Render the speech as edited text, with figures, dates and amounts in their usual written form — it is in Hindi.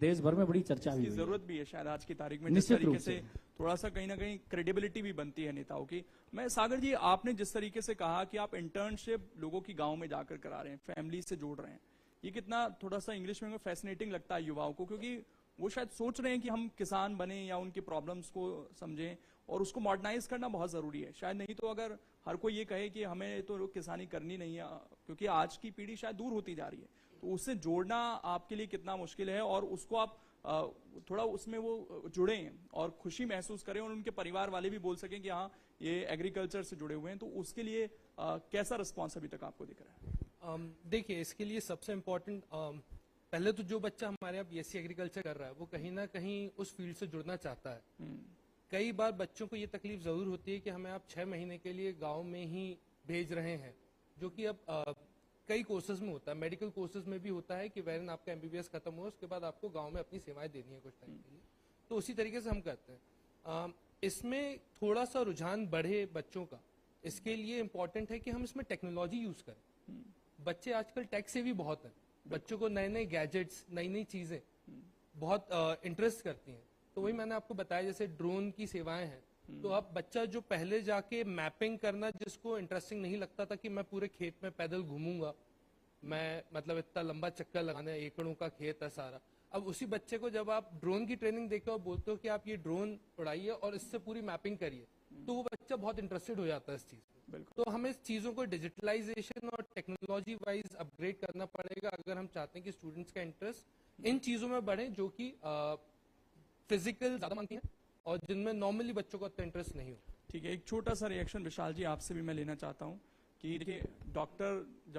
देश भर में बड़ी चर्चा भी हुई है। जरूरत भी है शायद आज की तारीख में, जिस तरीके से थोड़ा सा कहीं ना कहीं क्रेडिबिलिटी भी बनती है नेताओं की। मैं सागर जी, आपने जिस तरीके से कहा कि आप इंटर्नशिप लोगों की गांव में जाकर करा रहे हैं, फैमिली से जोड़ रहे हैं, ये कितना थोड़ा सा इंग्लिश में फैसिनेटिंग लगता है युवाओं को, क्योंकि वो शायद सोच रहे हैं कि हम किसान बने या उनकी प्रॉब्लम्स को समझें, और उसको मॉडर्नाइज करना बहुत जरूरी है शायद। नहीं तो अगर हर कोई ये कहे कि हमें तो किसानी करनी नहीं है, क्योंकि आज की पीढ़ी शायद दूर होती जा रही है, तो उससे जोड़ना आपके लिए कितना मुश्किल है, और उसको आप थोड़ा उसमें वो जुड़े और खुशी महसूस करें, और उनके परिवार वाले भी बोल सकें कि हाँ ये एग्रीकल्चर से जुड़े हुए हैं, तो उसके लिए कैसा रिस्पॉन्स अभी तक आपको दिख रहा है? देखिए, इसके लिए सबसे इम्पोर्टेंट, पहले तो जो बच्चा हमारे यहाँ बीएससी एग्रीकल्चर कर रहा है वो कहीं ना कहीं उस फील्ड से जुड़ना चाहता है। कई बार बच्चों को ये तकलीफ जरूर होती है कि हमें आप 6 महीने के लिए गांव में ही भेज रहे हैं, जो कि अब कई कोर्सेज में होता है, मेडिकल कोर्सेज में भी होता है कि वेरन आपका एमबीबीएस खत्म हो उसके बाद आपको गांव में अपनी सेवाएं देनी है कुछ टाइम के लिए। तो उसी तरीके से हम करते हैं। इसमें थोड़ा सा रुझान बढ़े बच्चों का, इसके लिए इम्पोर्टेंट है कि हम इसमें टेक्नोलॉजी यूज करें। बच्चे आजकल टेक से भी बहुत हैं, बच्चों को नए नए गैजेट्स, नई नई चीजें बहुत इंटरेस्ट करती हैं। तो वही मैंने आपको बताया, जैसे ड्रोन की सेवाएं हैं, तो अब बच्चा जो पहले जाके मैपिंग करना जिसको इंटरेस्टिंग नहीं लगता था कि मैं पूरे खेत में पैदल घूमूंगा, मैं मतलब इतना लंबा चक्कर लगाना, एकड़ों का खेत है सारा, अब उसी बच्चे को जब आप ड्रोन की ट्रेनिंग देके और बोलते हो कि आप ये ड्रोन उड़ाइए और इससे पूरी मैपिंग करिए, तो वो बच्चा बहुत इंटरेस्टेड हो जाता है इस चीज में। तो हमें इस चीजों को डिजिटलाइजेशन और टेक्नोलॉजी वाइज अपग्रेड करना पड़ेगा अगर हम चाहते हैं कि स्टूडेंट्स का इंटरेस्ट इन चीजों में बढ़े जो कि फिजिकल ज्यादा मांगती हैं और जिनमें नॉर्मली बच्चों को इतना इंटरेस्ट नहीं हो। ठीक है, एक छोटा सा रिएक्शन विशाल जी आपसे भी मैं लेना चाहता हूँ कि देखिए, डॉक्टर जब